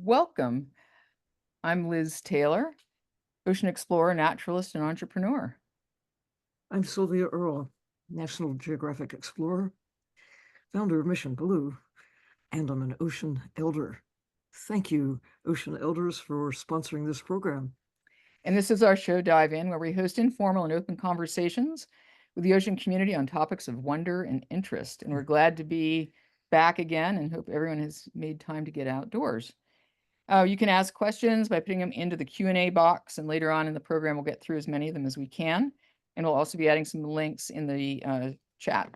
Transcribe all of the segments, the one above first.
Welcome. I'm Liz Taylor, ocean explorer, naturalist, and entrepreneur. I'm Sylvia Earle, National Geographic explorer, founder of Mission Blue, and I'm an ocean elder. Thank you, ocean elders, for sponsoring this program. And this is our show Dive In, where we host informal and open conversations with the ocean community on topics of wonder and interest. And we're glad to be back again and hope everyone has made time to get outdoors. You can ask questions by putting them into the Q&A box, and later on in the program, we'll get through as many of them as we can. And we'll also be adding some links in the chat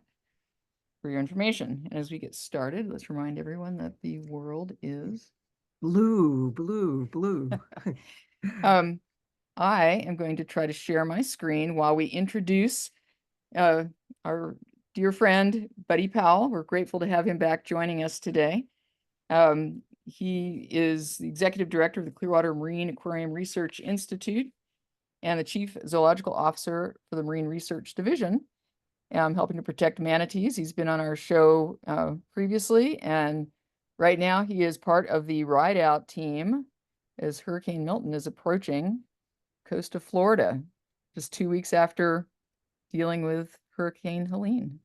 for your information. And as we get started, let's remind everyone that the world is Blue, blue, blue. I am going to try to share my screen while we introduce our dear friend, Buddy Powell. We're grateful to have him back joining us today. He is the executive director of the Clearwater Marine Aquarium Research Institute and the chief zoological officer for the Marine Research Division, helping to protect manatees. He's been on our show previously, and right now he is part of the ride-out team as Hurricane Milton is approaching coast of Florida, just 2 weeks after dealing with Hurricane Helene.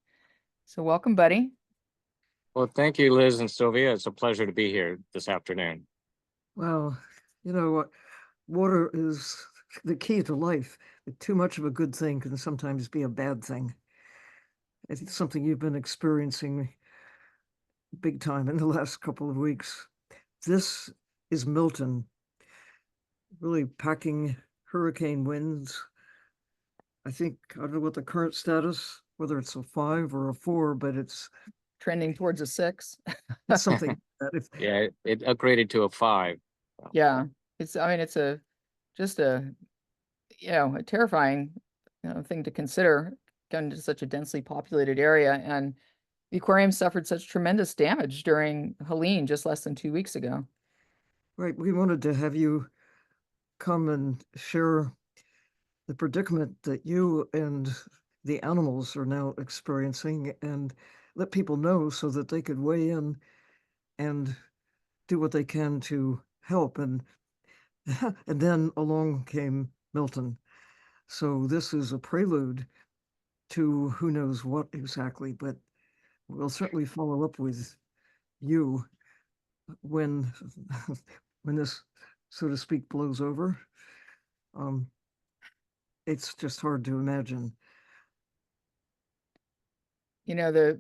So welcome, Buddy. Well, thank you, Liz and Sylvia. It's a pleasure to be here this afternoon. Well, you know what? Water is the key to life. Too much of a good thing can sometimes be a bad thing. It's something you've been experiencing big time in the last couple of weeks. This is Milton, really packing hurricane winds. I don't know what the current status, whether it's a 5 or a 4, but it's Trending towards a 6. it's something that if Yeah, it upgraded to a 5. Yeah, it's just a a terrifying thing to consider going to such a densely populated area. And the aquarium suffered such tremendous damage during Helene just less than 2 weeks ago. right, we wanted to have you come and share the predicament that you and the animals are now experiencing and let people know so that they could weigh in and do what they can to help. And and then along came Milton. So this is a prelude to who knows what exactly, but we'll certainly follow up with you when when this, so to speak, blows over. Um, it's just hard to imagine. I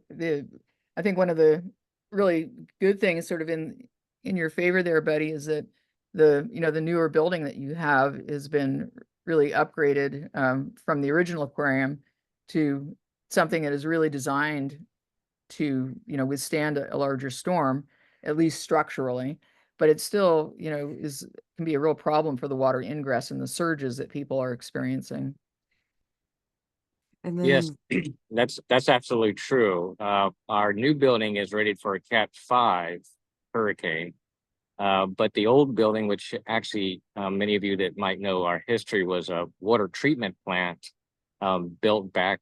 think one of the really good things sort of in your favor there, Buddy, is that the newer building that you have has been really upgraded from the original aquarium to something that is really designed to withstand a larger storm, at least structurally. But it still can be a real problem for the water ingress and the surges that people are experiencing. And Yes, then that's absolutely true. Our new building is rated for a Cat 5 hurricane, but the old building, which actually many of you that might know our history, was a water treatment plant built back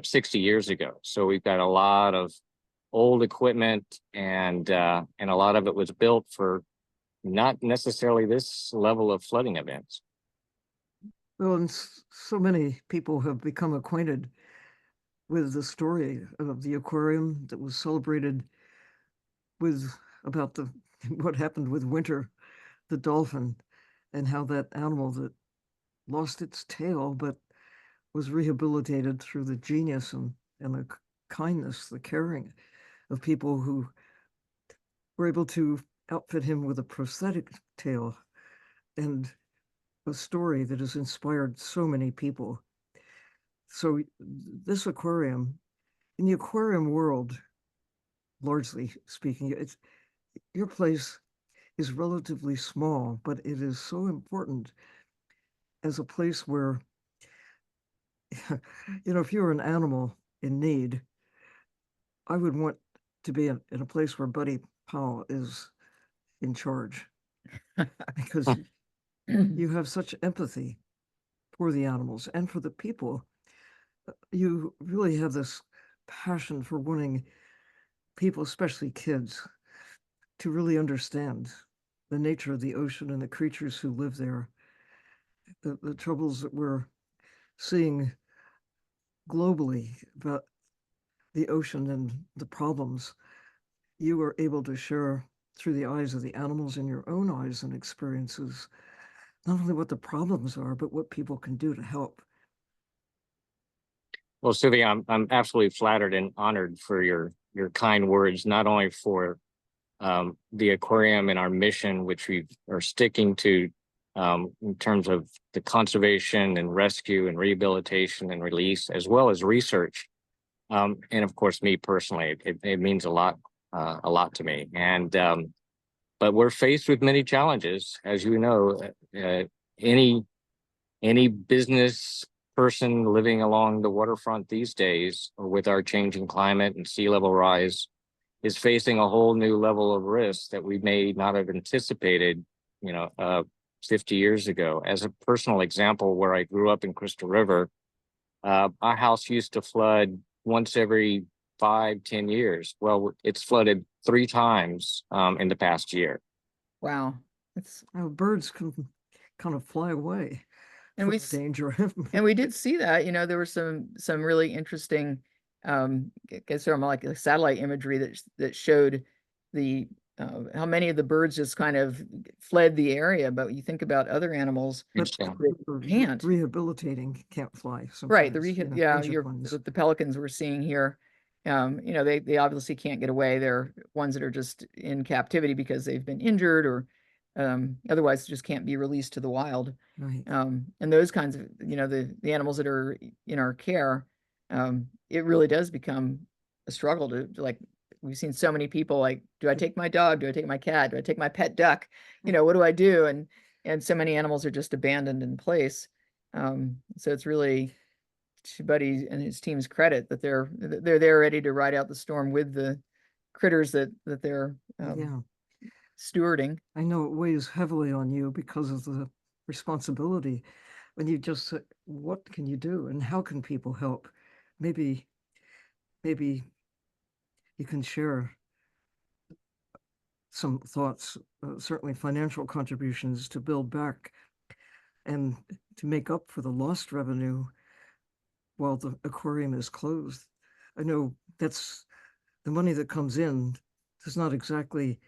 60 years ago. So we've got a lot of old equipment, and a lot of it was built for not necessarily this level of flooding events. well, and so many people have become acquainted with the story of the aquarium that was celebrated with about the what happened with Winter, the dolphin, and how that animal that lost its tail but was rehabilitated through the genius and the kindness, the caring of people who were able to outfit him with a prosthetic tail, and a story that has inspired so many people. So this aquarium, in the aquarium world, largely speaking, it's your place is relatively small, but it is so important as a place where, if you're an animal in need, I would want to be in a place where Buddy Powell is in charge because you have such empathy for the animals and for the people. You really have this passion for wanting people, especially kids, to really understand the nature of the ocean and the creatures who live there. The troubles that we're seeing globally about the ocean and the problems, you were able to share through the eyes of the animals and your own eyes and experiences, not only what the problems are, but what people can do to help. Well, Sylvia, I'm absolutely flattered and honored for your kind words, not only for the aquarium and our mission, which we are sticking to in terms of the conservation and rescue and rehabilitation and release, as well as research. And of course, me personally, it means a lot to me. And but we're faced with many challenges, as you know. Any business person living along the waterfront these days, or with our changing climate and sea level rise, is facing a whole new level of risk that we may not have anticipated, 50 years ago. As a personal example, where I grew up in Crystal River, our house used to flood once every 5-10 years. Well, it's flooded 3 times in the past year. Wow. It's Birds can kind of fly away and from we s- danger. and we did see that, there was some really interesting I guess sort of like a satellite imagery that showed the how many of the birds just kind of fled the area, but you think about other animals But Yeah. for can't. rehabilitating can't fly Right, sometimes. yeah, injured ones. the pelicans we're seeing here, they obviously can't get away. They're ones that are just in captivity because they've been injured or otherwise just can't be released to the wild. Right. And those kinds of, the animals that are in our care, it really does become a struggle to like, we've seen so many people like, do I take my dog? Do I take my cat? Do I take my pet duck? What do I do? And so many animals are just abandoned in place. So it's really to Buddy and his team's credit that they're there ready to ride out the storm with the critters that they're Yeah. stewarding. I know it weighs heavily on you because of the responsibility. When you just say, what can you do and how can people help? Maybe you can share some thoughts, certainly financial contributions to build back and to make up for the lost revenue while the aquarium is closed. I know that's the money that comes in does not exactly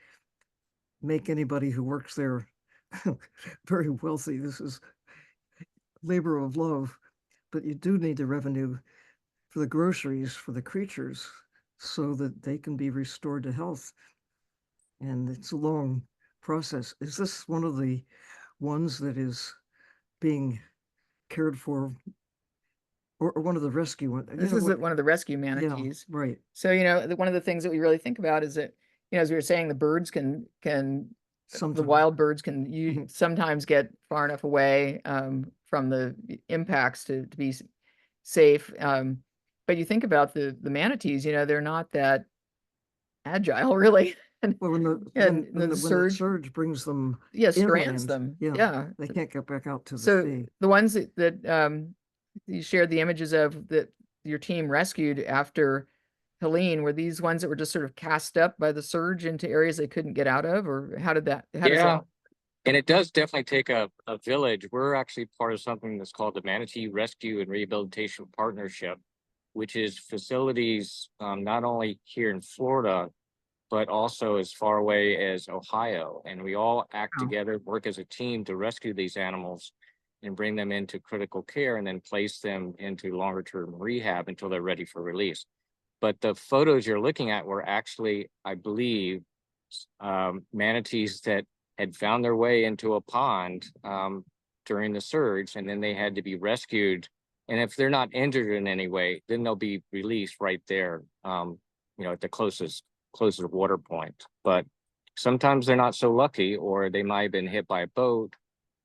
make anybody who works there very wealthy. This is labor of love, but you do need the revenue for the groceries for the creatures so that they can be restored to health. And it's a long process. Is this one of the ones that is being cared for, or one of the rescue ones? This is one of the rescue manatees. Right. So, one of the things that we really think about is that, as we were saying, the birds the Sometimes. wild birds can Mhm. sometimes get far enough away from the impacts to be safe. But you think about the manatees, they're not that agile, really. Well, when The the surge brings them strands inland, them. yeah, Yeah. they can't get back out to the So sea. the ones that you shared the images of that your team rescued after Helene, were these ones that were just sort of cast up by the surge into areas they couldn't get out of, or how does that? And it does definitely take a village. We're actually part of something that's called the Manatee Rescue and Rehabilitation Partnership, which is facilities not only here in Florida, but also as far away as Ohio. And we all act Wow. together, work as a team to rescue these animals and bring them into critical care and then place them into longer term rehab until they're ready for release. But the photos you're looking at were actually, I believe, manatees that had found their way into a pond during the surge, and then they had to be rescued. And if they're not injured in any way, then they'll be released right there, at the closest water point. But sometimes they're not so lucky, or they might have been hit by a boat,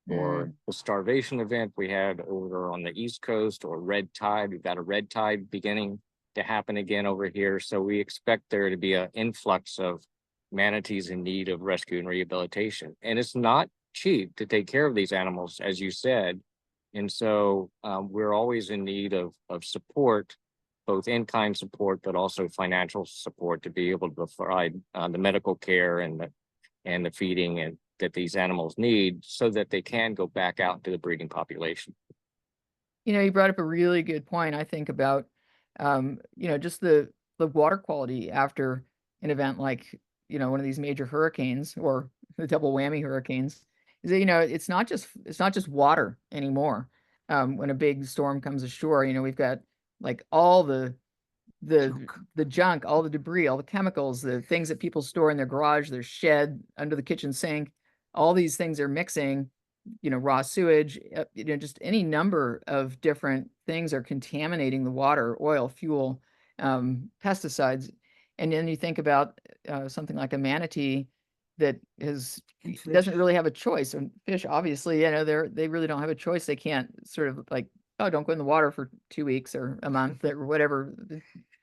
or the starvation event we had over on the East Coast, or red tide. We've got a red tide beginning to happen again over here. So we expect there to be an influx of manatees in need of rescue and rehabilitation. And it's not cheap to take care of these animals, as you said. And so we're always in need of support, both in-kind support, but also financial support to be able to provide the medical care and the feeding and that these animals need so that they can go back out into the breeding population. You brought up a really good point, I think, about, just the water quality after an event like, one of these major hurricanes or the double whammy hurricanes, is that, it's not just water anymore. When a big storm comes ashore, we've got like all the Junk. the junk, all the debris, all the chemicals, the things that people store in their garage, their shed, under the kitchen sink, all these things are mixing, raw sewage, just any number of different things are contaminating the water, oil, fuel, pesticides. And then you think about something like a manatee that And doesn't fish. really have a choice. And fish, obviously, they really don't have a choice. They can't sort of like, oh, don't go in the water for 2 weeks or a month or whatever.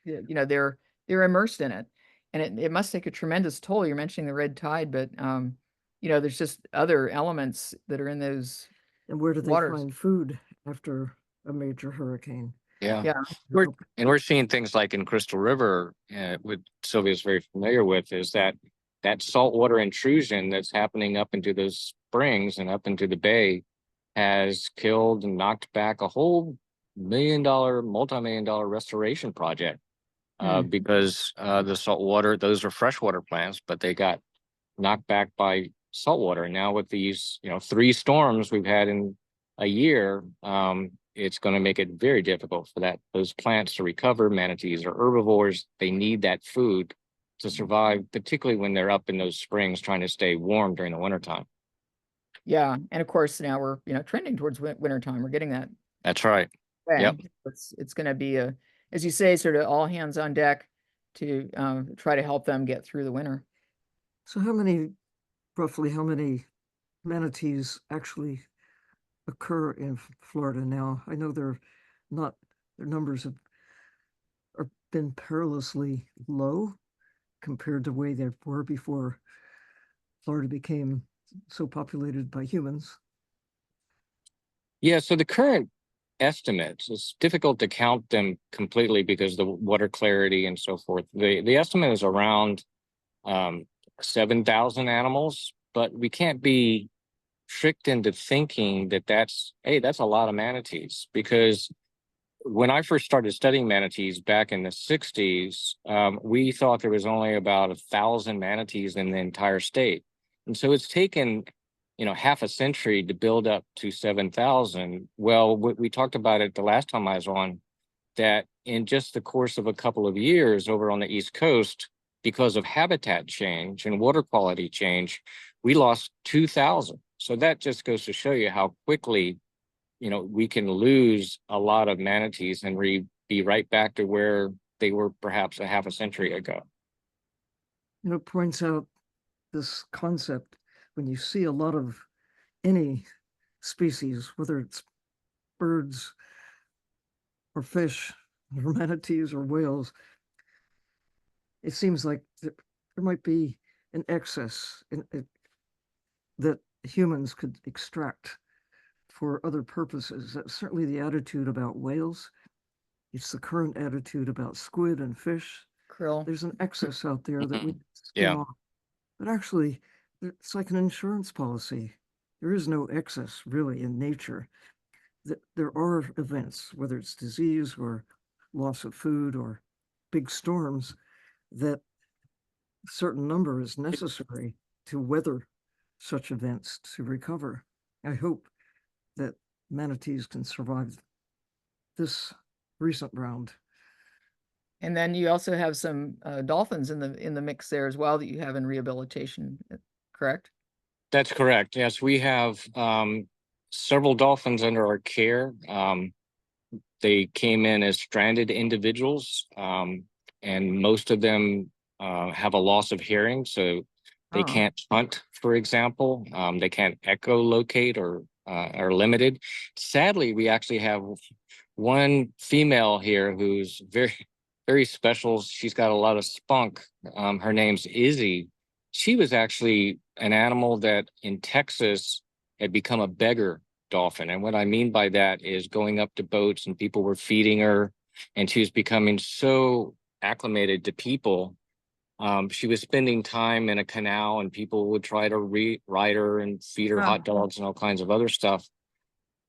They're immersed in it, and it must take a tremendous toll. You're mentioning the red tide, but there's just other elements that are in those And where do they waters. find food after a major hurricane? Yeah. Yeah. We're seeing things like in Crystal River, which Sylvia's very familiar with, is that saltwater intrusion that's happening up into those springs and up into the bay has killed and knocked back a whole multi-million-dollar restoration project. Because the saltwater, those are freshwater plants, but they got knocked back by saltwater. Now with these, 3 storms we've had in a year, it's going to make it very difficult for those plants to recover. Manatees are herbivores. They need that food to survive, particularly when they're up in those springs trying to stay warm during the wintertime. Yeah, and of course now we're trending towards wintertime. We're getting that That's right. way. Yep. It's going to be as you say, sort of all hands on deck to try to help them get through the winter. So roughly how many manatees actually occur in Florida now? I know their numbers are been perilously low compared to the way they were before Florida became so populated by humans. Yeah, so the current estimates, it's difficult to count them completely because the water clarity and so forth. The estimate is around 7,000 animals, but we can't be tricked into thinking that that's a lot of manatees, because when I first started studying manatees back in the 60s, we thought there was only about 1,000 manatees in the entire state. And so it's taken, half a century to build up to 7,000. Well, we talked about it the last time I was on, that in just the course of a couple of years over on the East Coast, because of habitat change and water quality change, we lost 2,000. So that just goes to show you how quickly, we can lose a lot of manatees and be right back to where they were perhaps a half a century ago. It points out this concept when you see a lot of any species, whether it's birds or fish or manatees or whales, it seems like there might be an excess that humans could extract for other purposes. That's certainly the attitude about whales. It's the current attitude about squid and fish. Krill. There's an excess out there that we skim Yeah. off. But actually, it's like an insurance policy. There is no excess really in nature. There are events, whether it's disease or loss of food or big storms, that a certain number is necessary to weather such events to recover. I hope that manatees can survive this recent round. And then you also have some dolphins in the mix there as well that you have in rehabilitation, correct? That's correct. Yes, we have several dolphins under our care. They came in as stranded individuals, and most of them have a loss of hearing, so they can't hunt, for example. They can't echolocate or are limited. Sadly, we actually have one female here who's very, very special. She's got a lot of spunk. Her name's Izzy. She was actually an animal that in Texas had become a beggar dolphin. And what I mean by that is going up to boats and people were feeding her, and she was becoming so acclimated to people She was spending time in a canal, and people would try to ride her and feed her hot dogs and all kinds of other stuff.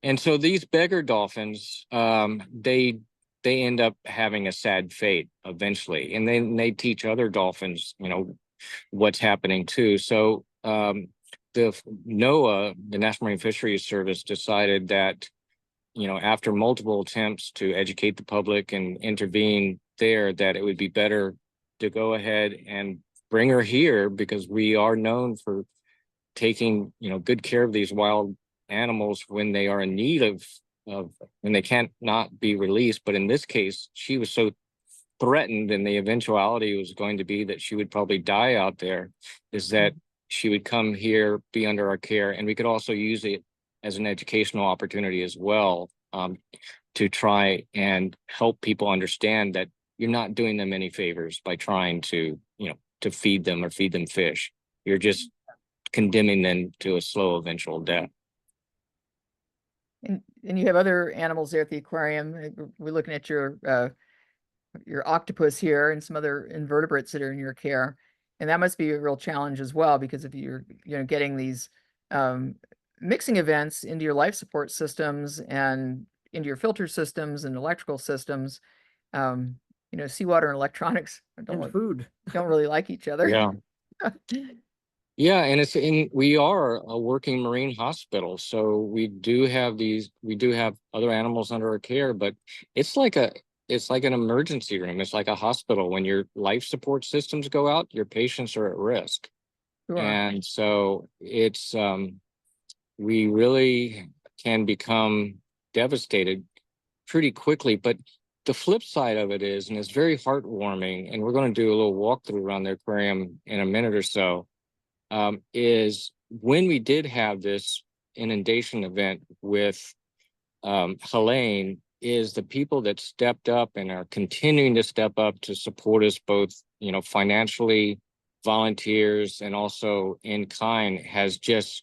And so these beggar dolphins, they end up having a sad fate eventually, and then they teach other dolphins, what's happening too. So the NOAA, the National Marine Fisheries Service, decided that, after multiple attempts to educate the public and intervene there, that it would be better to go ahead and bring her here, because we are known for taking, good care of these wild animals when they are in need of when they can't not be released. But in this case, she was so threatened, and the eventuality was going to be that she would probably die out there, is that she would come here, be under our care, and we could also use it as an educational opportunity as well, to try and help people understand that you're not doing them any favors by trying to, to feed them or feed them fish. You're just condemning them to a slow eventual death. And you have other animals there at the aquarium. We're looking at your octopus here and some other invertebrates that are in your care. And that must be a real challenge as well, because if you're, getting these mixing events into your life support systems and into your filter systems and electrical systems, seawater and electronics And food. don't really like each other. Yeah. Yeah, and we are a working marine hospital, so we do have other animals under our care, but it's like an emergency room. It's like a hospital. When your life support systems go out, your patients are at risk. Sure. And so it's we really can become devastated pretty quickly. But the flip side of it is, and it's very heartwarming, and we're going to do a little walkthrough around the aquarium in a minute or so, is when we did have this inundation event with Helene, is the people that stepped up and are continuing to step up to support us, both, financially, volunteers, and also in kind, has just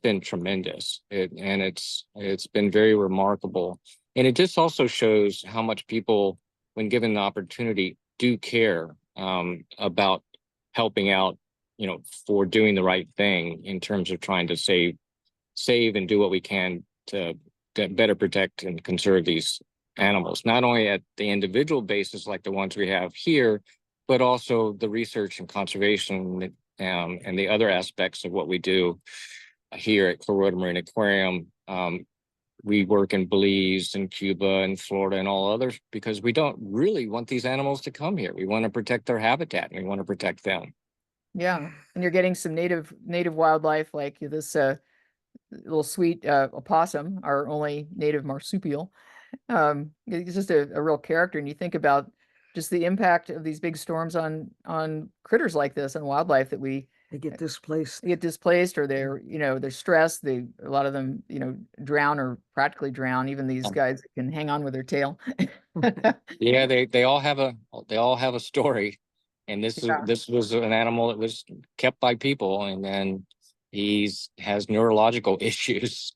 been tremendous. It's been very remarkable. And it just also shows how much people, when given the opportunity, do care about helping out, for doing the right thing in terms of trying to save and do what we can to better protect and conserve these animals, not only at the individual basis like the ones we have here, but also the research and conservation and the other aspects of what we do here at Clearwater Marine Aquarium. We work in Belize and Cuba and Florida and all others, because we don't really want these animals to come here. We want to protect their habitat, and we want to protect them. Yeah, and you're getting some native wildlife, like this little sweet opossum, our only native marsupial. It's just a real character, and you think about just the impact of these big storms on critters like this, and wildlife, that They get displaced. or they're stressed. A lot of them, drown or practically drown. Even these guys that can hang on with their tail. Yeah, they all have a story. And this was an animal that was kept by people, and then has neurological issues.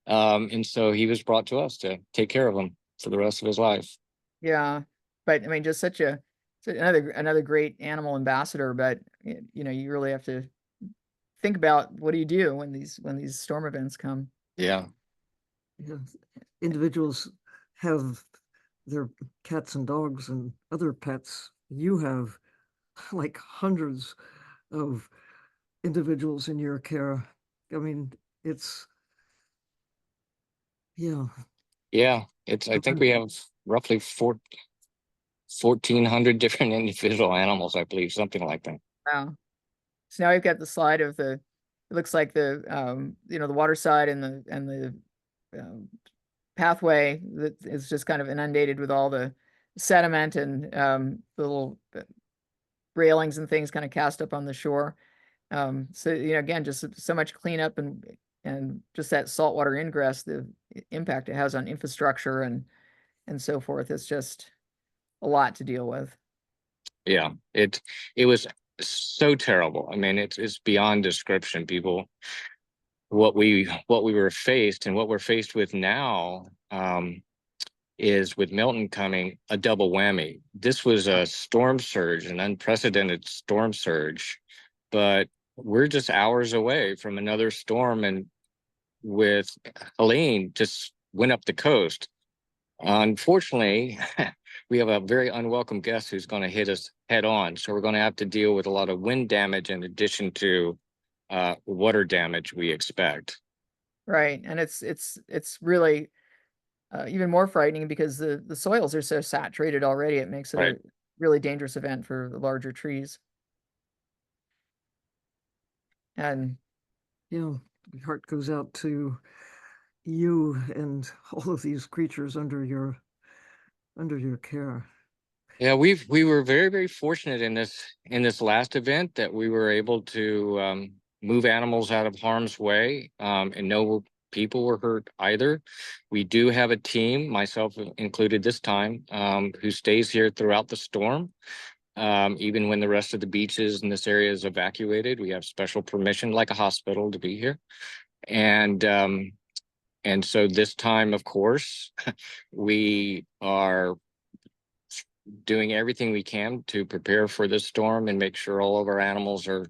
And so he was brought to us to take care of him for the rest of his life. Yeah, but I mean, just another great animal ambassador. But you really have to think about, what do you do when these storm events come? Yeah. Yeah. Individuals have their cats and dogs and other pets. You have like hundreds of individuals in your care. I mean, it's, yeah. Yeah, I think we have roughly 1,400 different individual animals, I believe, something like that. Wow. So now we've got the slide of it looks like the the water side and the pathway that is just kind of inundated with all the sediment and the little railings and things kind of cast up on the shore. So again, just so much cleanup and just that saltwater ingress, the impact it has on infrastructure and so forth. It's just a lot to deal with. Yeah, it was so terrible. I mean, it's beyond description. People, what we were faced and what we're faced with now, is with Milton coming, a double whammy. This was a storm surge, an unprecedented storm surge, but we're just hours away from another storm, and with Helene just went up the coast. Unfortunately, we have a very unwelcome guest who's going to hit us head on. So we're going to have to deal with a lot of wind damage in addition to water damage we expect. Right. And it's really even more frightening because the soils are so saturated already. It makes it Right. a really dangerous event for the larger trees. And Yeah, my heart goes out to you and all of these creatures under your care. Yeah, we were very, very fortunate in this last event that we were able to move animals out of harm's way, and no people were hurt either. We do have a team, myself included this time, who stays here throughout the storm. Even when the rest of the beaches in this area is evacuated, we have special permission, like a hospital, to be here. And so this time, of course, we are doing everything we can to prepare for this storm and make sure all of our animals are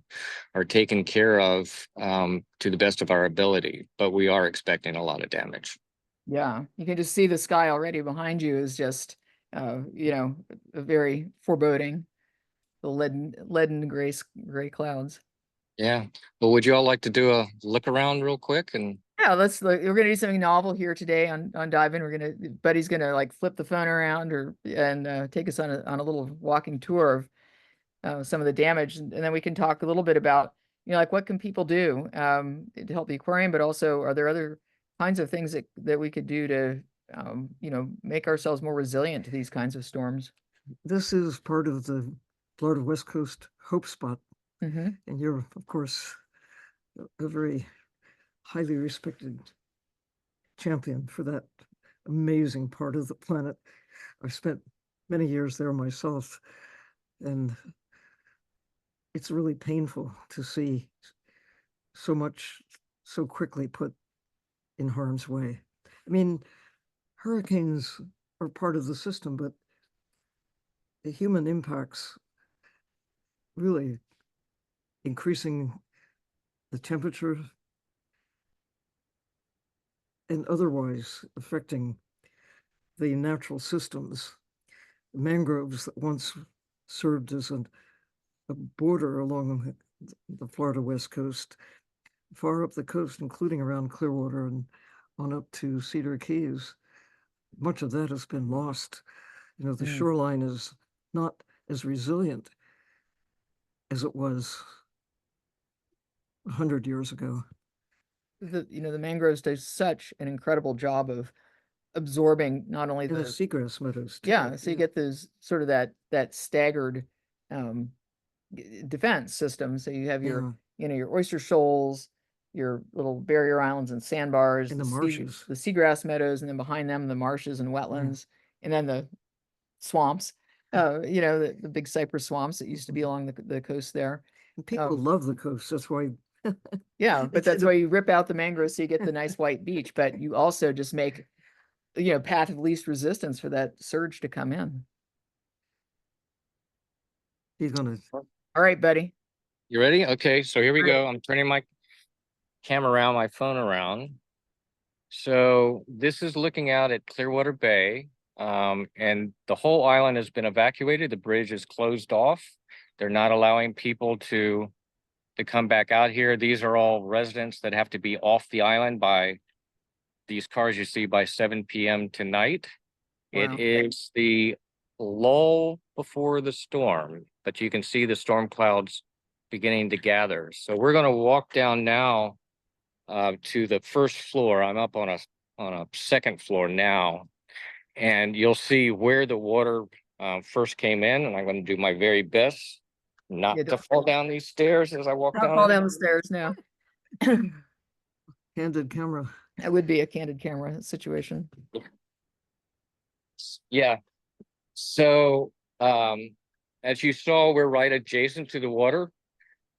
taken care of to the best of our ability. But we are expecting a lot of damage. yeah, you can just see the sky already behind you is just, very foreboding. The leaden gray clouds. Yeah. But would you all like to do a look around real quick? And Yeah, let's look. We're gonna do something novel here today on diving. Buddy's gonna like flip the phone around and take us on a little walking tour of some of the damage, and then we can talk a little bit about, like what can people do to help the aquarium, but also are there other kinds of things that we could do to make ourselves more resilient to these kinds of storms. This is part of the Florida West Coast Hope Spot, Mm-hmm. and you're, of course, a very highly respected champion for that amazing part of the planet. I've spent many years there myself, and it's really painful to see so much so quickly put in harm's way. I mean, hurricanes are part of the system, but the human impacts really increasing the temperature and otherwise affecting the natural systems. The mangroves that once served as a border along the Florida West Coast, far up the coast, including around Clearwater and on up to Cedar Keys, much of that has been lost. The shoreline is not as resilient as it was 100 years ago. The mangroves do such an incredible job of absorbing not only And the the seagrass meadows too. yeah, so you get those sort of that staggered um defense system. So you have your your oyster shoals, your little barrier islands and sandbars, And the marshes. the seagrass meadows, and then behind them the marshes and wetlands, and then the swamps. The big cypress swamps that used to be along the coast there. And people love the coast. That's why. Yeah, but that's why you rip out the mangroves so you get the nice white beach, but you also just make path of least resistance for that surge to come in. He's gonna. All right, buddy. you ready? Okay, so here we All right. go. I'm turning my camera around, my phone around. So this is looking out at Clearwater Bay, and the whole island has been evacuated. The bridge is closed off. They're not allowing people to come back out here. These are all residents that have to be off the island by these cars you see by 7 p.m. tonight. Wow. It is the lull before the storm, but you can see the storm clouds beginning to gather. So we're going to walk down now to the first floor. I'm up on a second floor now, and you'll see where the water first came in. And I'm going to do my very best not to fall down these stairs as I walk Don't down. fall down the stairs now. Candid camera. That would be a candid camera situation. Yeah. So as you saw, we're right adjacent to the water.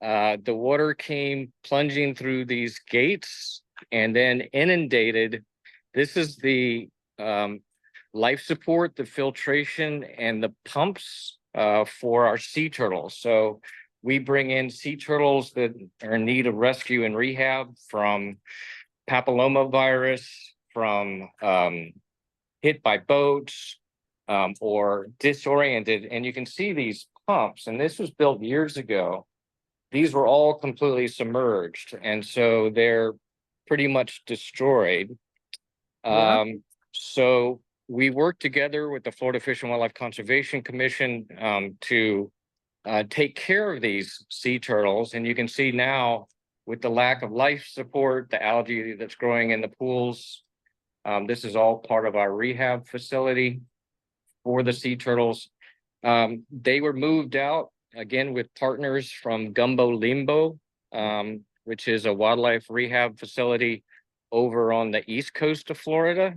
The water came plunging through these gates and then inundated. This is the life support, the filtration, and the pumps for our sea turtles. So we bring in sea turtles that are in need of rescue and rehab from papillomavirus, from hit by boats, or disoriented. And you can see these pumps, and this was built years ago. These were all completely submerged, and so they're pretty much destroyed. Yeah. So we worked together with the Florida Fish and Wildlife Conservation Commission to take care of these sea turtles. And you can see now, with the lack of life support, the algae that's growing in the pools, this is all part of our rehab facility for the sea turtles. They were moved out again with partners from Gumbo Limbo, which is a wildlife rehab facility over on the east coast of Florida,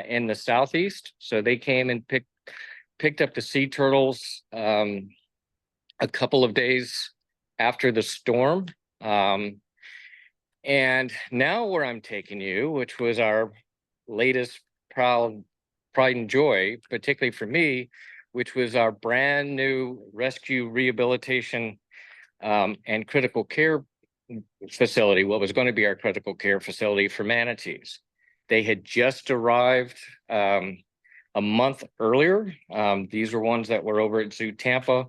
in the southeast. So they came and picked up the sea turtles a couple of days after the storm. And now where I'm taking you, which was our latest pride and joy, particularly for me, which was our brand new rescue, rehabilitation, and critical care facility, what was going to be our critical care facility for manatees. They had just arrived a month earlier. These were ones that were over at Zoo Tampa.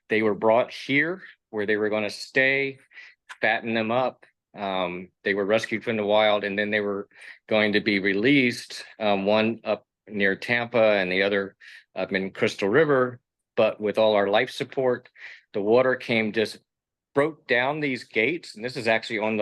They were brought here where they were going to stay, fatten them up. They were rescued from the wild, and then they were going to be released, one up near Tampa and the other up in Crystal River. But with all our life support, the water came, just broke down these gates. And this is actually on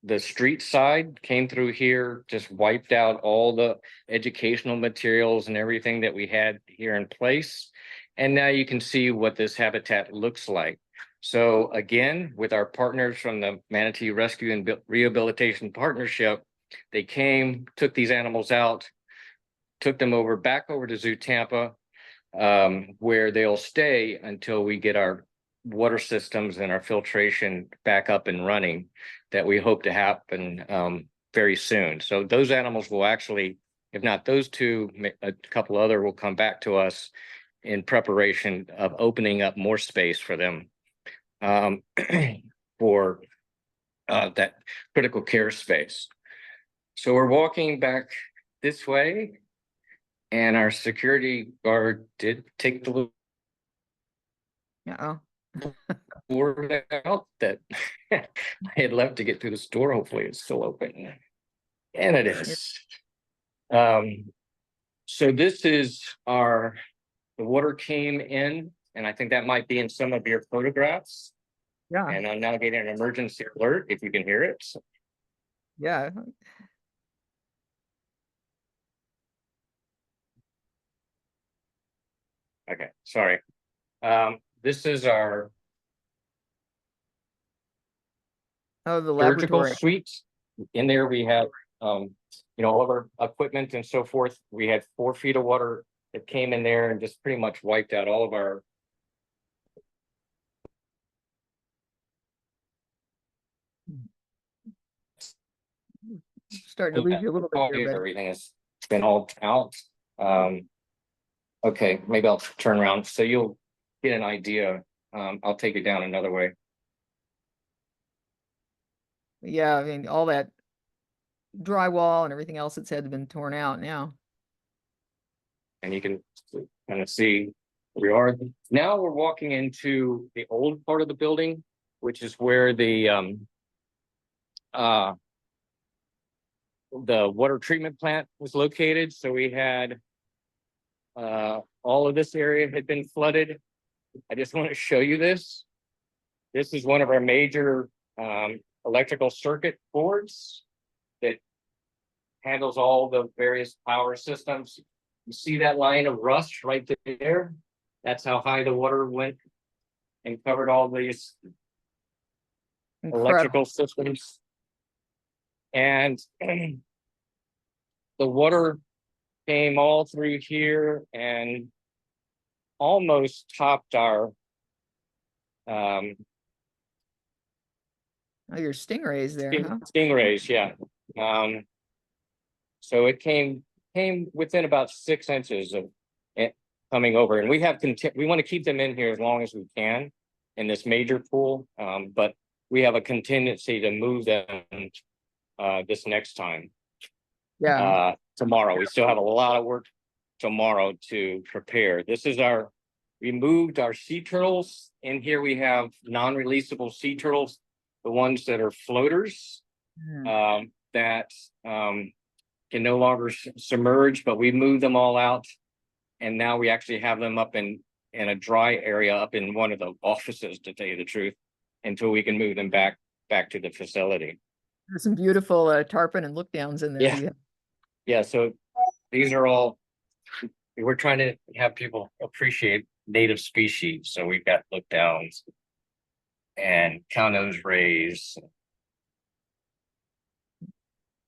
the street side, came through here, just wiped out all the educational materials and everything that we had here in place. And now you can see what this habitat looks like. So again, with our partners from the Manatee Rescue and Rehabilitation Partnership, they came, took these animals out, took them back over to Zoo Tampa, where they'll stay until we get our water systems and our filtration back up and running, that we hope to happen very soon. So those animals will actually, if not those two, a couple other will come back to us in preparation of opening up more space for them for that critical care space. So we're walking back this way, and our security guard did take the Uh-oh. board out that I had left to get through the store. Hopefully it's still open, and it is. So this is the water came in, and I think that might be in some of your photographs. Yeah. And I'm now getting an emergency alert, if you can hear it. Yeah. Okay, sorry. This is our The surgical laboratory. suite. In there we have, all of our equipment and so forth. We had 4 feet of water that came in there and just pretty much wiped out all of our. Starting to lose you a little bit here, but Everything has been all out. Okay, maybe I'll turn around so you'll get an idea. I'll take it down another way. yeah, I mean, all that drywall and everything else that's had been torn out now. And you can kind of see where we are. Now we're walking into the old part of the building, which is where the water treatment plant was located. So we had all of this area had been flooded. I just want to show you this. This is one of our major electrical circuit boards that handles all the various power systems. You see that line of rust right there? That's how high the water went and covered all these electrical systems. And the water came all through here and almost topped our your stingrays there, huh? stingrays, yeah. So it came came within about 6 inches of it coming over, and we want to keep them in here as long as we can in this major pool, but we have a contingency to move them this next time. Yeah. Tomorrow. We still have a lot of work tomorrow to prepare. We moved our sea turtles. In here we have non-releasable sea turtles, the ones that are floaters, that can no longer submerge, but we moved them all out. And now we actually have them up in a dry area up in one of the offices, to tell you the truth, until we can move them back to the facility. There's some beautiful tarpon and look downs in there. Yeah. Yeah, so these are all, we're trying to have people appreciate native species. So we've got look downs and cow-nose rays.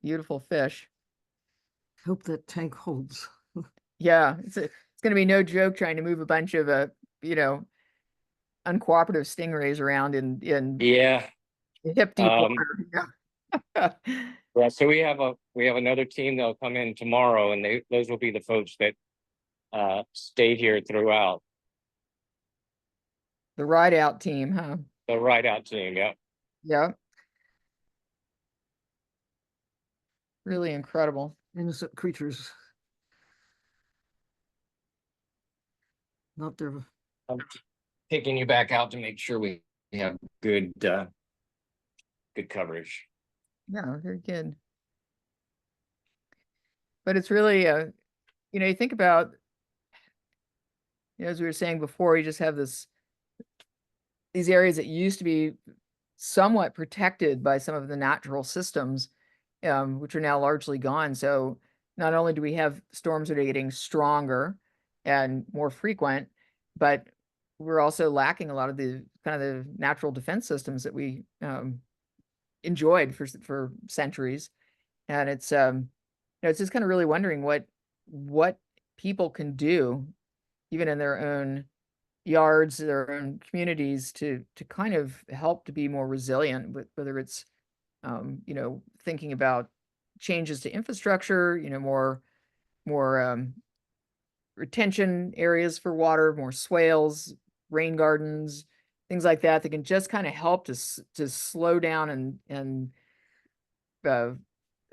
Beautiful fish. Hope that tank holds. Yeah, it's going to be no joke trying to move a bunch of uncooperative stingrays around in Yeah. hip deep water. Yeah. Yeah, so we have another team that'll come in tomorrow, and those will be the folks that stayed here throughout. The ride out team, huh? The ride out team, yeah. Yeah. Really incredible. Innocent creatures. Not their. I'm taking you back out to make sure we have good coverage. Yeah, very good. But it's really you think about, as we were saying before, you just have these areas that used to be somewhat protected by some of the natural systems, which are now largely gone. So not only do we have storms that are getting stronger and more frequent, but we're also lacking a lot of the kind of the natural defense systems that we enjoyed for centuries. And it's it's just kind of really wondering what people can do, even in their own yards, their own communities, to kind of help to be more resilient, whether it's thinking about changes to infrastructure, more retention areas for water, more swales, rain gardens, things like that can just kind of help to slow down and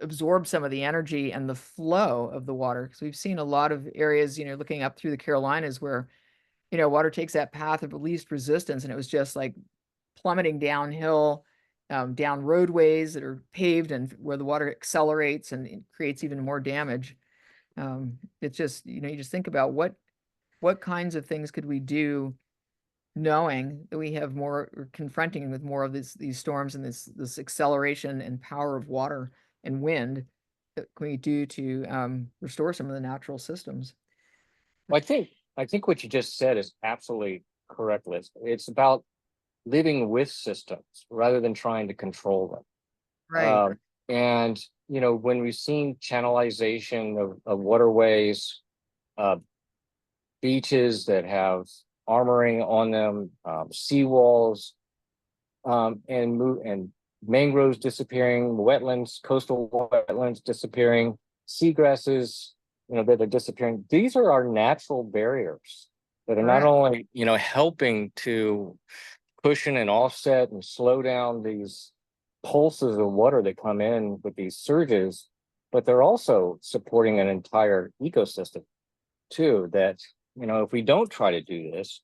absorb some of the energy and the flow of the water. Because we've seen a lot of areas, looking up through the Carolinas where, water takes that path of least resistance, and it was just like plummeting downhill, down roadways that are paved, and where the water accelerates and it creates even more damage. It's just, you just think about what kinds of things could we do, knowing that we have more, or confronting with more of these storms and this acceleration and power of water and wind, that can we do to restore some of the natural systems? Well, I think what you just said is absolutely correct, Liz. It's about living with systems rather than trying to control them. Right. And when we've seen channelization of waterways, beaches that have armoring on them, seawalls, and mangroves disappearing, wetlands, coastal wetlands disappearing, seagrasses, that are disappearing. These are our natural barriers that are not only, helping to cushion and offset and slow down these pulses of water that come in with these surges, but they're also supporting an entire ecosystem too, that, if we don't try to do this,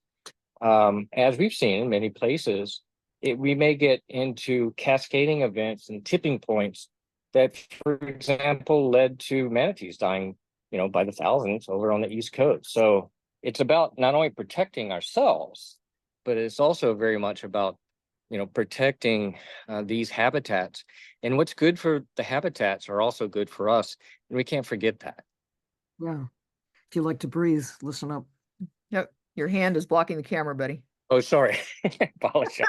as we've seen in many places, we may get into cascading events and tipping points that, for example, led to manatees dying, by the thousands over on the East Coast. So it's about not only protecting ourselves, but it's also very much about, protecting these habitats. And what's good for the habitats are also good for us. And we can't forget that. Yeah. If you like to breathe, listen up. Yep. Your hand is blocking the camera, buddy. Oh, sorry. Apologize.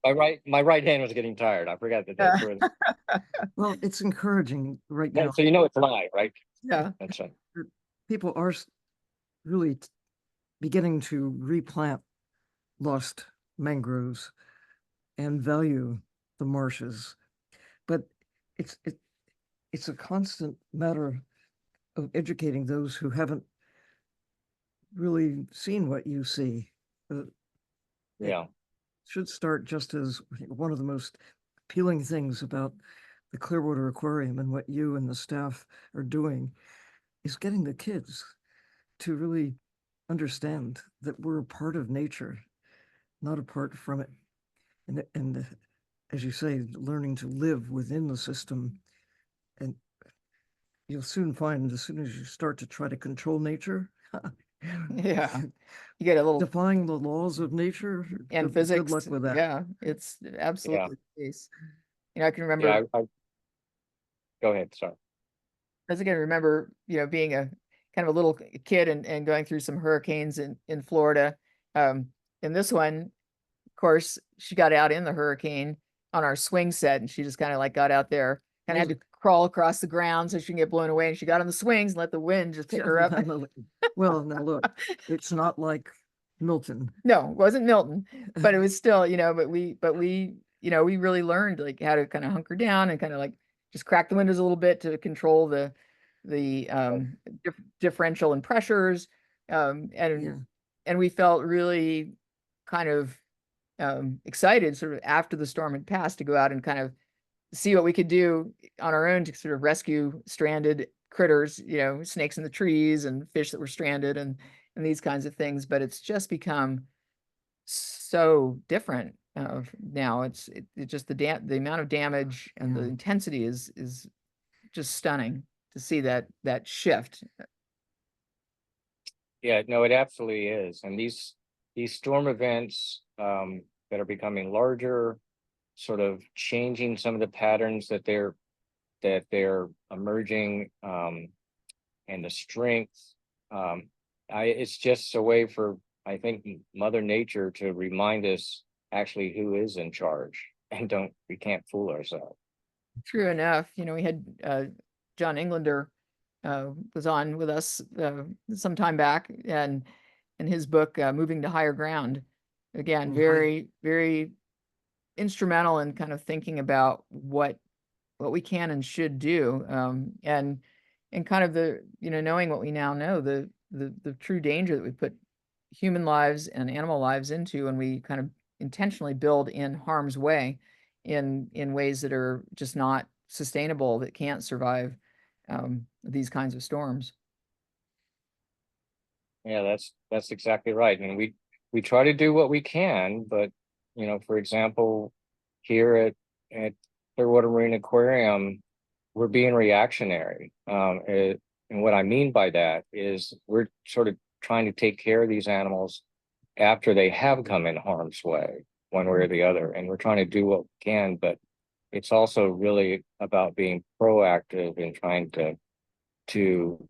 my right hand was getting tired. I forgot that that's where. Well, it's encouraging right now. So it's live, right? Yeah. That's right. People are really beginning to replant lost mangroves and value the marshes, but it's a constant matter of educating those who haven't really seen what you see. Yeah. Should start just as one of the most appealing things about the Clearwater Aquarium and what you and the staff are doing is getting the kids to really understand that we're a part of nature, not apart from it. And as you say, learning to live within the system. And you'll soon find, as soon as you start to try to control nature, Yeah. You get a little defying the laws of nature, and good physics. luck with that. Yeah, it's absolutely the case. You know, I can remember, Yeah. Go ahead. Sorry. I was going to remember, you know, being a kind of a little kid and going through some hurricanes in Florida. And this one, of course, she got out in the hurricane on our swing set, and she just kind of like got out there, kind of had to crawl across the ground so she can get blown away. And she got on the swings and let the wind just pick her up. Well, now look, it's not like Milton. No, it wasn't Milton, but it was still, you know, but we, you know, we really learned like how to kind of hunker down and kind of like just crack the windows a little bit to control the differential in pressures. And we felt really kind of excited sort of after the storm had passed to go out and kind of see what we could do on our own to sort of rescue stranded critters, you know, snakes in the trees and fish that were stranded and these kinds of things. But it's just become so different now. It's just the amount of damage and the intensity is just stunning to see that shift. Yeah, no, it absolutely is. And these storm events that are becoming larger, sort of changing some of the patterns that they're emerging, and the strength. It's just a way for, I think, Mother Nature to remind us actually who is in charge, and we can't fool ourselves. True enough. You know, we had John Englander was on with us some time back, and in his book Moving to Higher Ground, again, very, very instrumental in kind of thinking about what we can and should do, and kind of the, you know, knowing what we now know, the true danger that we put human lives and animal lives into when we kind of intentionally build in harm's way in ways that are just not sustainable, that can't survive these kinds of storms. Yeah, that's exactly right. And we try to do what we can, but you know, for example, here at Clearwater Marine Aquarium, we're being reactionary. And what I mean by that is we're sort of trying to take care of these animals after they have come in harm's way, one way or the other. And we're trying to do what we can, but it's also really about being proactive and trying to,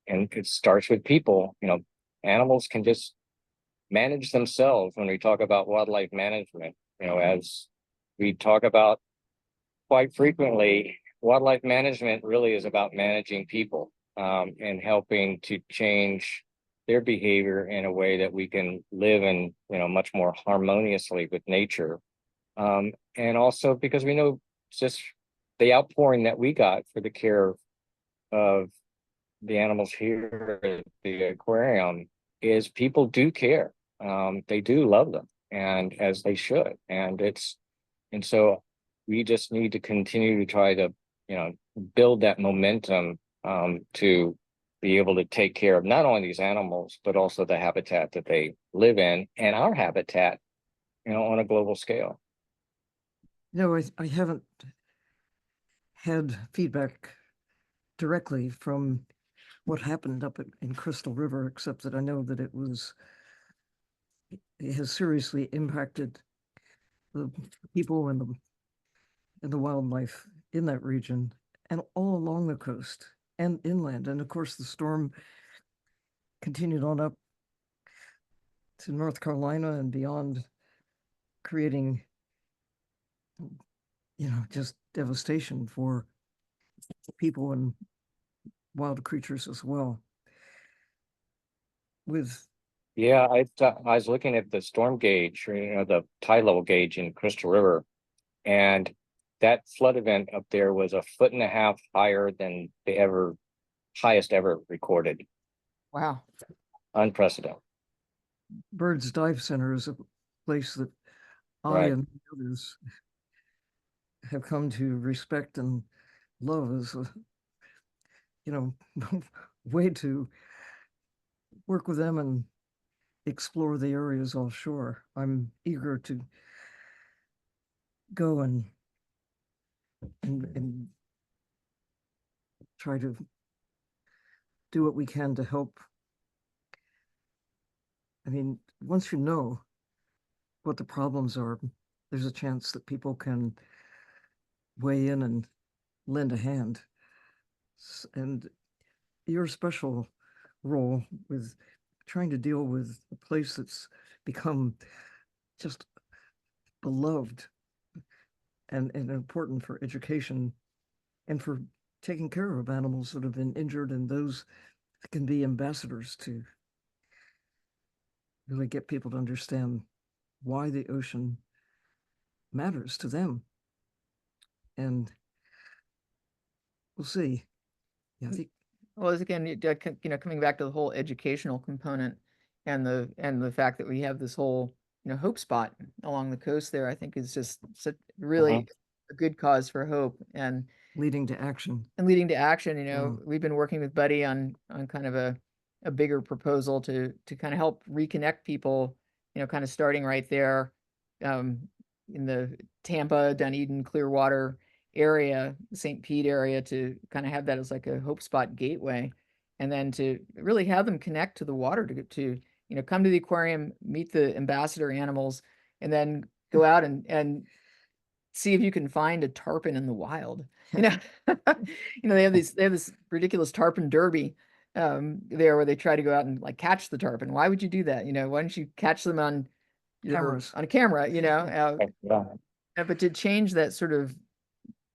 and it starts with people. You know, animals can just manage themselves. When we talk about wildlife management, you know, as we talk about quite frequently, wildlife management really is about managing people, and helping to change their behavior in a way that we can live in, you know, much more harmoniously with nature. And also because we know just the outpouring that we got for the care of the animals here at the aquarium is people do care. They do love them, and as they should. And so we just need to continue to try to, you know, build that momentum to be able to take care of not only these animals, but also the habitat that they live in and our habitat, you know, on a global scale. No, I haven't had feedback directly from what happened up in Crystal River, except that I know that it has seriously impacted the people and the wildlife in that region and all along the coast and inland. And of course, the storm continued on up to North Carolina and beyond, creating, you know, just devastation for people and wild creatures as well. Yeah, I was looking at the storm gauge, you know, the tide level gauge in Crystal River, and that flood event up there was 1.5 feet higher than they ever highest ever recorded. Wow. Unprecedented. Bird's Dive Center is a place that I Right. and others have come to respect and love as a, way to work with them and explore the areas offshore. I'm eager to go and try to do what we can to help. I mean, once you know what the problems are, there's a chance that people can weigh in and lend a hand. And your special role with trying to deal with a place that's become just beloved and important for education and for taking care of animals that have been injured, and those that can be ambassadors to really get people to understand why the ocean matters to them. And we'll see. Yeah, I think Well, as again, coming back to the whole educational component and the fact that we have this whole, hope spot along the coast there, I think is just such really a good cause for hope and leading to action. leading to action. Yeah. We've been working with Buddy on kind of a bigger proposal to kind of help reconnect people, kind of starting right there, in the Tampa, Dunedin, Clearwater area, St. Pete area, to kind of have that as like a hope spot gateway, and then to really have them connect to the water to come to the aquarium, meet the ambassador animals, and then go out and see if you can find a tarpon in the wild. They have this ridiculous tarpon derby there where they try to go out and like catch the tarpon. Why would you do that? Why don't you catch them on Cameras. on a camera, Yeah. but to change that sort of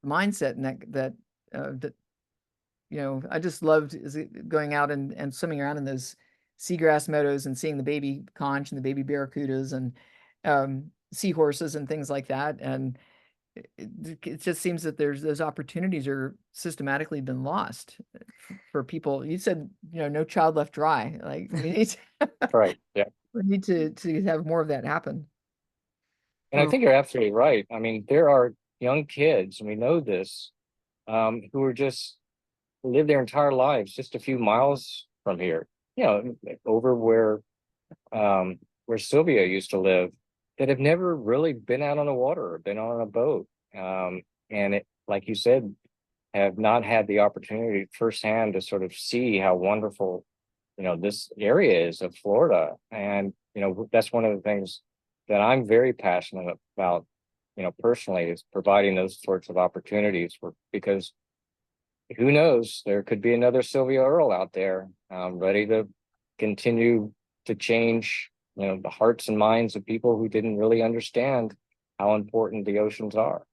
mindset and that I just loved going out and swimming around in those seagrass meadows and seeing the baby conch and the baby barracudas and seahorses and things like that. And it just seems that those opportunities are systematically been lost for people. You said, no child left dry. Like we need Right. Yeah. we need to have more of that happen. And I think you're absolutely right. I mean, there are young kids, and we know this, who are just live their entire lives just a few miles from here, over where Sylvia used to live, that have never really been out on the water or been on a boat. And it, like you said, have not had the opportunity firsthand to sort of see how wonderful, this area is of Florida. And, that's one of the things that I'm very passionate about, personally, is providing those sorts of opportunities because who knows, there could be another Sylvia Earle out there, ready to continue to change, the hearts and minds of people who didn't really understand how important the oceans are.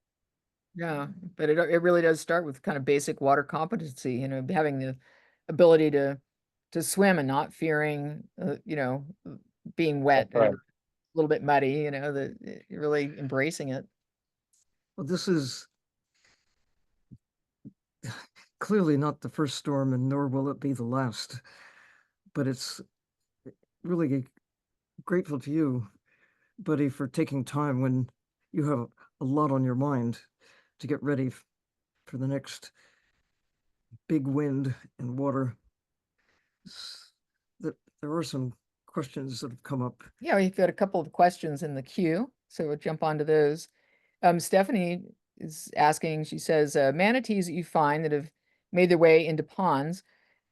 Yeah, but it really does start with kind of basic water competency, having the ability to swim and not fearing, being wet Right. and a little bit muddy, really embracing it. Well, this is clearly not the first storm, and nor will it be the last. But it's really grateful to you, Buddy, for taking time when you have a lot on your mind to get ready for the next big wind and water. There are some questions that have come up. Yeah, we've got a couple of questions in the queue, so we'll jump onto those. Stephanie is asking, she says, manatees that you find that have made their way into ponds,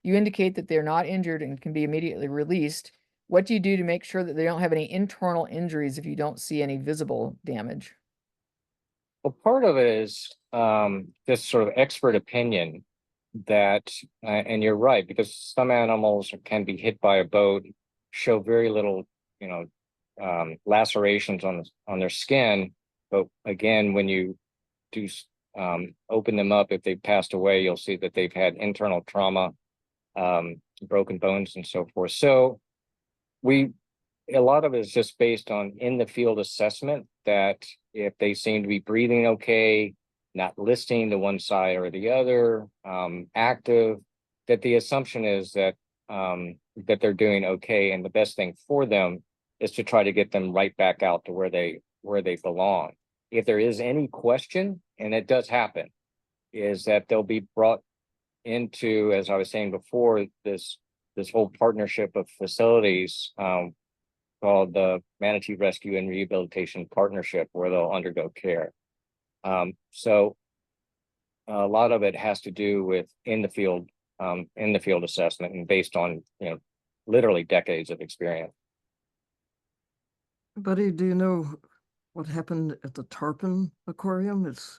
you indicate that they're not injured and can be immediately released. What do you do to make sure that they don't have any internal injuries if you don't see any visible damage? Well, part of it is this sort of expert opinion that, and you're right, because some animals can be hit by a boat, show very little, lacerations on their skin. But again, when you do open them up, if they've passed away, you'll see that they've had internal trauma, broken bones, and so forth. So a lot of it is just based on in the field assessment, that if they seem to be breathing okay, not listing to one side or the other, active, that the assumption is that that they're doing okay, and the best thing for them is to try to get them right back out to where they belong. If there is any question, and it does happen, is that they'll be brought into, as I was saying before, this whole partnership of facilities called the Manatee Rescue and Rehabilitation Partnership, where they'll undergo care. So a lot of it has to do with in the field assessment, and based on, you know, literally decades of experience. Buddy, do you know what happened at the Tarpon Aquarium? It's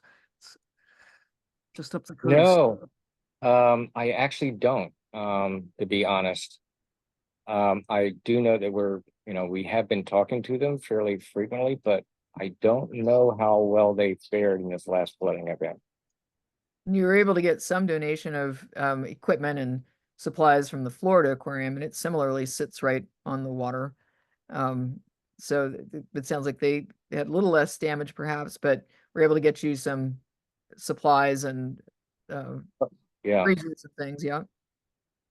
just up the coast. No, I actually don't, to be honest. I do know that we have been talking to them fairly frequently, but I don't know how well they fared in this last flooding event. You were able to get some donation of equipment and supplies from the Florida Aquarium, and it similarly sits right on the water. So it sounds like they had a little less damage perhaps, but were able to get you some supplies and Yeah. freezers and things. Yeah.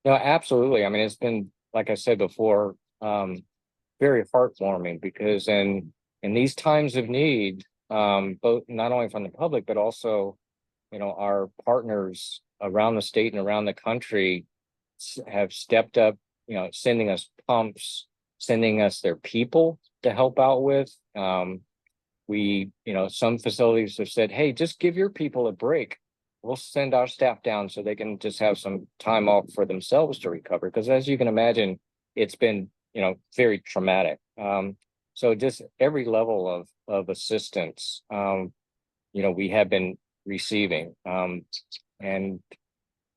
No, absolutely. I mean, it's been, like I said before, very heartwarming, because in these times of need, both not only from the public, but also, you know, our partners around the state and around the country have stepped up, you know, sending us pumps, sending us their people to help out with. You know, some facilities have said, hey, just give your people a break. We'll send our staff down so they can just have some time off for themselves to recover. Because as you can imagine, it's been, you know, very traumatic. So just every level of assistance, you know, we have been receiving. And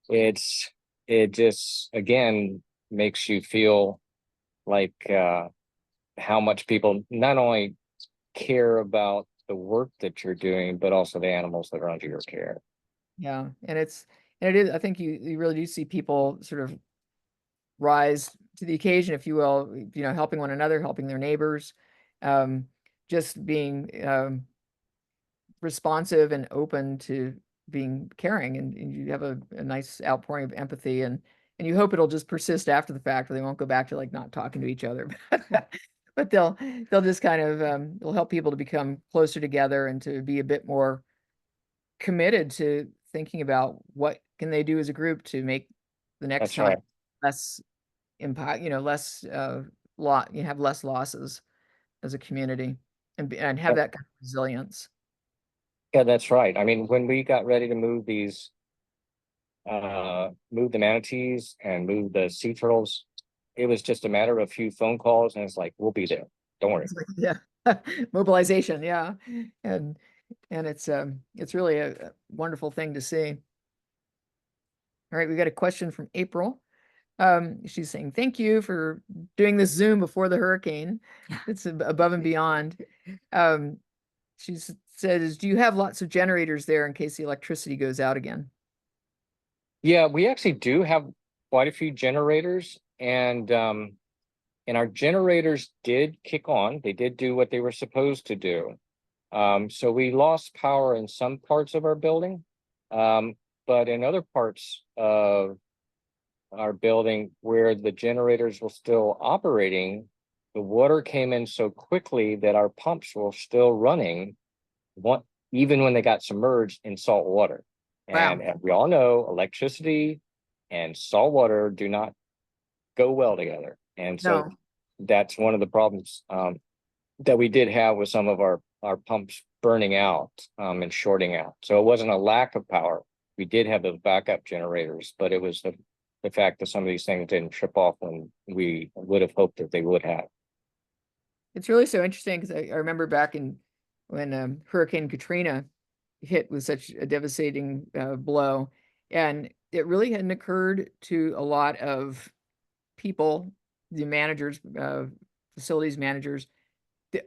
it just, again, makes you feel like how much people not only care about the work that you're doing, but also the animals that are under your care. Yeah. And it is, I think you really do see people sort of rise to the occasion, if you will, you know, helping one another, helping their neighbors, just being responsive and open to being caring, and you have a nice outpouring of empathy, and you hope it'll just persist after the fact, or they won't go back to like not talking to each other. But they'll just kind of it'll help people to become closer together and to be a bit more committed to thinking about what can they do as a group to make the next That's time right. less impact, you know, less you have less losses as a community, and have that kind of resilience. Yeah, that's right. I mean, when we got ready to move move the manatees and move the sea turtles, it was just a matter of a few phone calls, and it's like, we'll be there. Don't worry. It's like, yeah, mobilization, yeah, and it's really a wonderful thing to see. All right, we got a question from April. She's saying, thank you for doing this Zoom before the hurricane. It's above and beyond. She says, do you have lots of generators there in case the electricity goes out again? Yeah, we actually do have quite a few generators, and our generators did kick on. They did do what they were supposed to do. So we lost power in some parts of our building, but in other parts of our building where the generators were still operating, the water came in so quickly that our pumps were still running, even when they got submerged in salt water. Wow. And we all know electricity and salt water do not go well together. And so that's one of the problems that we did have with some of our pumps burning out and shorting out. So it wasn't a lack of power. We did have those backup generators, but it was the fact that some of these things didn't trip off when we would have hoped that they would have. It's really so interesting because I remember back when Hurricane Katrina hit with such a devastating blow, and it really hadn't occurred to a lot of people, the managers, facilities managers,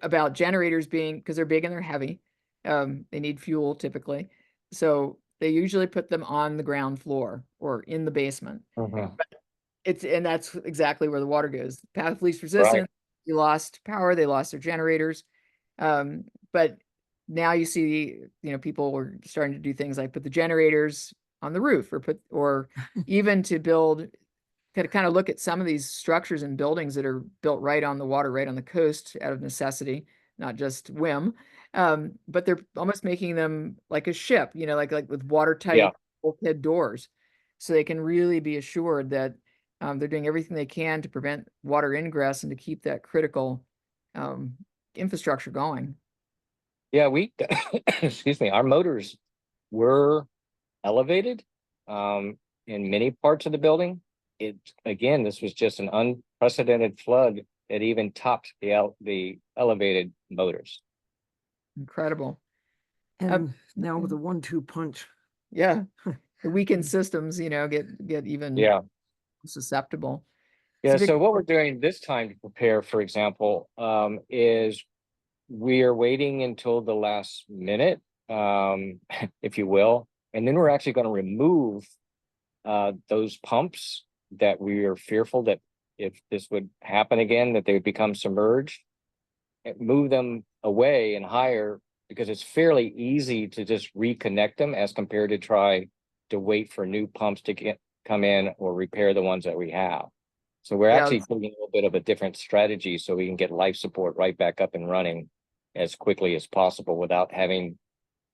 about generators being, because they're big and they're heavy, they need fuel typically, so they usually put them on the ground floor or in the basement. And that's exactly where the water goes. Path of least resistance. Right. They lost power, they lost their generators, but now you see, you know, people were starting to do things like put the generators on the roof, or even to build, kind of look at some of these structures and buildings that are built right on the water, right on the coast out of necessity, not just whim. But they're almost making them like a ship, like with watertight bulkhead doors. So they can really be assured that they're doing everything they can to prevent water ingress and to keep that critical infrastructure going. Yeah, we, excuse me, our motors were elevated in many parts of the building. Again, this was just an unprecedented flood that even topped the elevated motors. Incredible. And now with a 1-2 punch. Yeah. The weakened systems, get even susceptible. Yeah, so what we're doing this time to prepare, for example, is we are waiting until the last minute, if you will, and then we're actually going to remove those pumps that we are fearful that if this would happen again, that they would become submerged, and move them away and higher, because it's fairly easy to just reconnect them as compared to try to wait for new pumps to come in or repair the ones that we have. So we're actually taking a little bit of a different strategy so we can get life support right back up and running as quickly as possible without having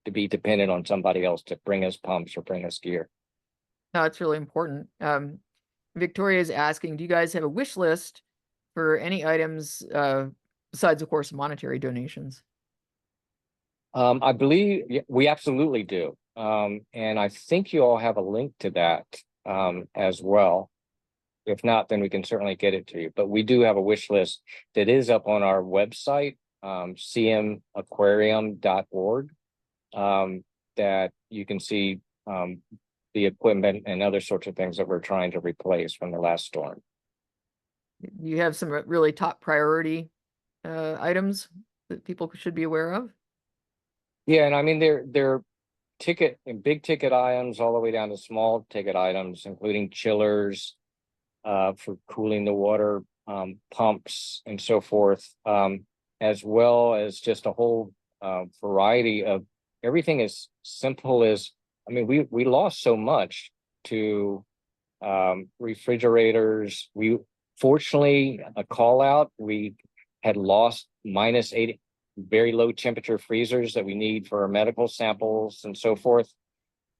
to be dependent on somebody else to bring us pumps or bring us gear. No, it's really important. Victoria is asking, do you guys have a wish list for any items besides, of course, monetary donations? I believe we absolutely do. And I think you all have a link to that as well. If not, then we can certainly get it to you. But we do have a wish list that is up on our website, cmaquarium.org, that you can see the equipment and other sorts of things that we're trying to replace from the last storm. You have some really top priority items that people should be aware of? Yeah, and I mean, they're ticket and big ticket items all the way down to small ticket items, including chillers for cooling the water, pumps and so forth, as well as just a whole variety of everything as simple as, I mean, we lost so much to refrigerators. We fortunately, a call out, we had lost -80 very low temperature freezers that we need for our medical samples and so forth.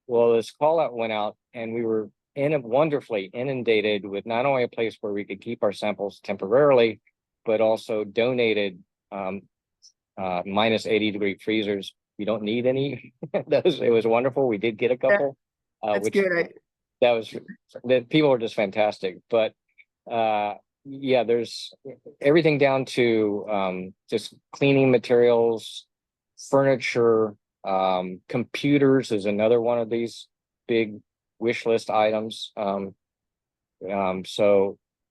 Well, this call out went out and we were wonderfully inundated with not only a place where we could keep our samples temporarily, but also donated -80-degree freezers. We don't need any. It was wonderful. We did get a couple. That's good. That people are just fantastic. But yeah, there's everything down to just cleaning materials, furniture, computers is another one of these big wish list items. So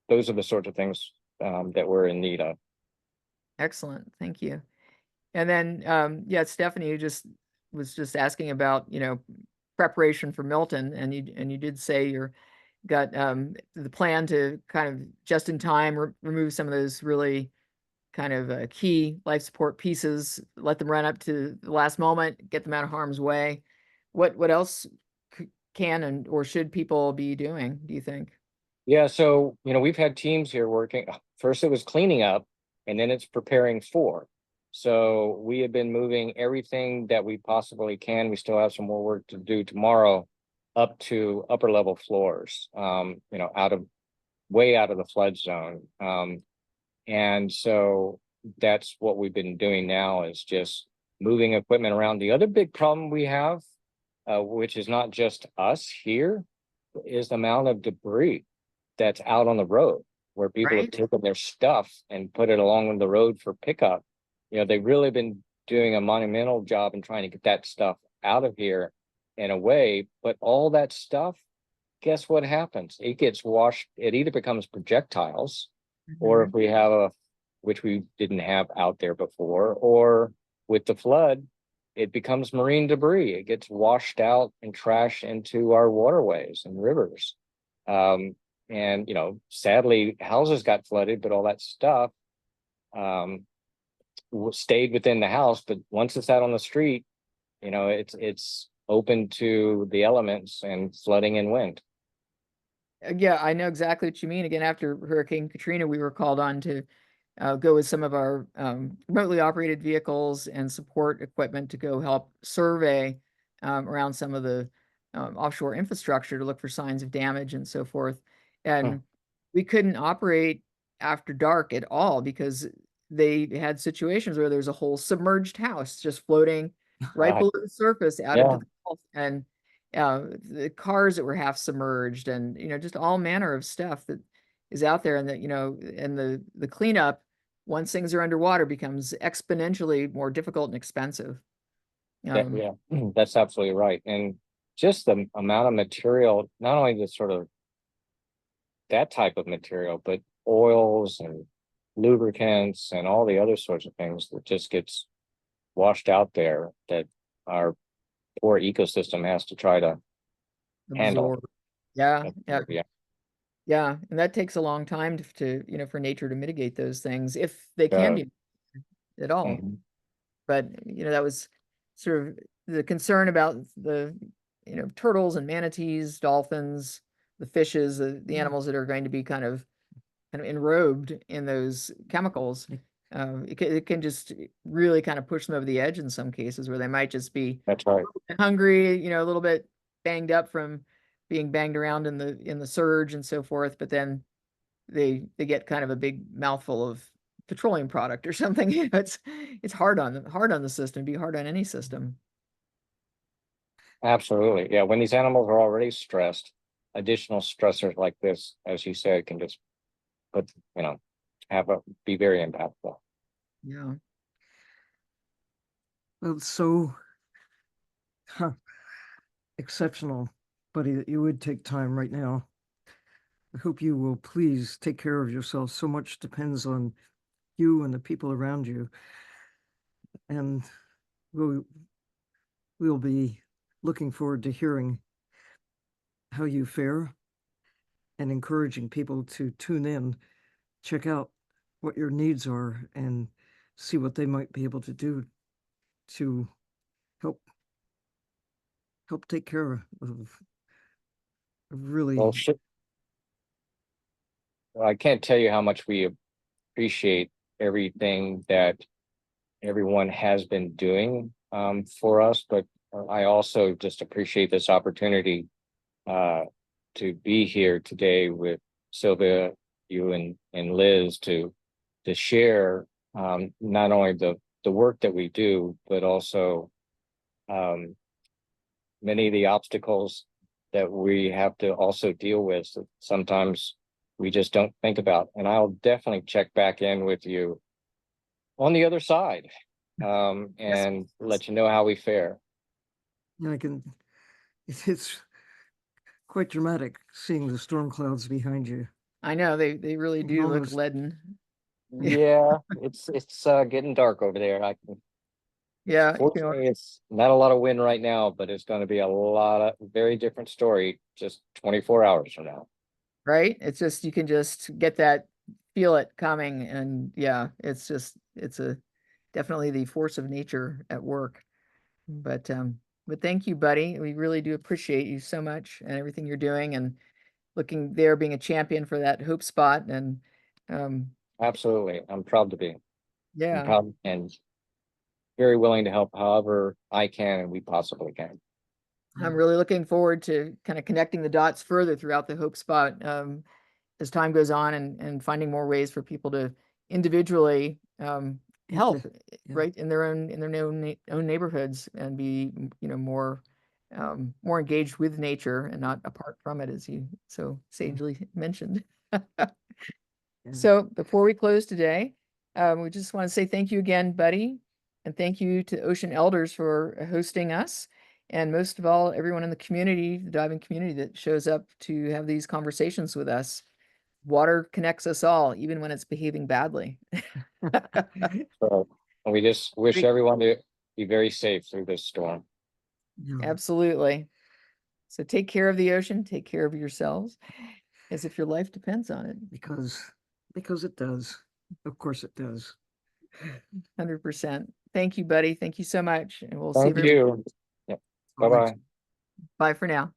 those are the sorts of things that we're in need of. Excellent. Thank you. And then, yeah, Stephanie was just asking about, preparation for Milton, and you did say you're got the plan to kind of just in time remove some of those really kind of key life support pieces, let them run up to the last moment, get them out of harm's way. What else can or should people be doing, do you think? Yeah, so we've had teams here working. First it was cleaning up, and then it's preparing for. So we have been moving everything that we possibly can. We still have some more work to do tomorrow, up to upper level floors, way out of the flood zone. And so that's what we've been doing now, is just moving equipment around. The other big problem we have, which is not just us here, is the amount of debris that's out on the road, where people have taken their stuff and put it along the road for pickup. They've really been doing a monumental job in trying to get that stuff out of here and away. But all that stuff, guess what happens? It gets washed. It either becomes projectiles, or if we have which we didn't have out there before, or with the flood, it becomes marine debris. It gets washed out and trashed into our waterways and rivers. And, sadly, houses got flooded, but all that stuff stayed within the house. But once it's out on the street, it's open to the elements and flooding and wind. Yeah, I know exactly what you mean. Again, after Hurricane Katrina, we were called on to go with some of our remotely operated vehicles and support equipment to go help survey around some of the offshore infrastructure to look for signs of damage and so forth. And we couldn't operate after dark at all because they had situations where there's a whole submerged house just floating right below the surface out Yeah. into the Gulf, and the cars that were half submerged, and just all manner of stuff that is out there, and that and the cleanup once things are underwater becomes exponentially more difficult and expensive. Yeah, that's absolutely right. And just the amount of material, not only the sort of that type of material, but oils and lubricants and all the other sorts of things that just gets washed out there that our poor ecosystem has to try to handle. Absorb. Yeah, yeah, Yeah. yeah, and that takes a long time to for nature to mitigate those things if they can Uh, be at all. mhm. But that was sort of the concern about the turtles and manatees, dolphins, the fishes, the animals that are going to be kind of enrobed in those chemicals. It can just really kind of push them over the edge in some cases, where they might just be That's right. hungry, a little bit banged up from being banged around in the surge and so forth, but then they get kind of a big mouthful of petroleum product or something. It's hard on the system, be hard on any system. Absolutely. Yeah. When these animals are already stressed, additional stressors like this, as you said, can just put, be very impactful. Yeah. Well, it's so exceptional, buddy, that you would take time right now. I hope you will please take care of yourself. So much depends on you and the people around you. And we'll be looking forward to hearing how you fare and encouraging people to tune in, check out what your needs are, and see what they might be able to do to help take care of really. Well, I can't tell you how much we appreciate everything that everyone has been doing for us, but I also just appreciate this opportunity to be here today with Sylvia, you and Liz to share not only the work that we do, but also many of the obstacles that we have to also deal with. So sometimes we just don't think about. And I'll definitely check back in with you on the other side and let you know how we fare. It's quite dramatic seeing the storm clouds behind you. I know they really do look Almost. leaden. Yeah, it's getting dark over there. Yeah, Fortunately, it's not a lot of wind right now, but it's going to be a lot of very different story just 24 hours from now. right? It's just you can just get that, feel it coming, and yeah, it's definitely the force of nature at work. But thank you, buddy. We really do appreciate you so much and everything you're doing, and being a champion for that hope spot. And Absolutely. I'm proud to be. I'm yeah, proud and very willing to help however I can and we possibly can. I'm really looking forward to kind of connecting the dots further throughout the hope spot as time goes on, and finding more ways for people to individually help right in their own own neighborhoods, and be more engaged with nature and not apart from it, as you so sagely mentioned. So before we close today, we just want to say thank you again, buddy, and thank you to Ocean Elders for hosting us, and most of all, everyone in the community, the diving community, that shows up to have these conversations with us. Water connects us all, even when it's behaving badly. So we just wish everyone to be very safe through this storm. Absolutely. So take care of the ocean, take care of yourselves, as if your life depends on it. Because it does. Of course it does. 100%. Thank you, buddy. Thank you so much. And we'll Thank see you. Yep. Bye-bye. Bye for now.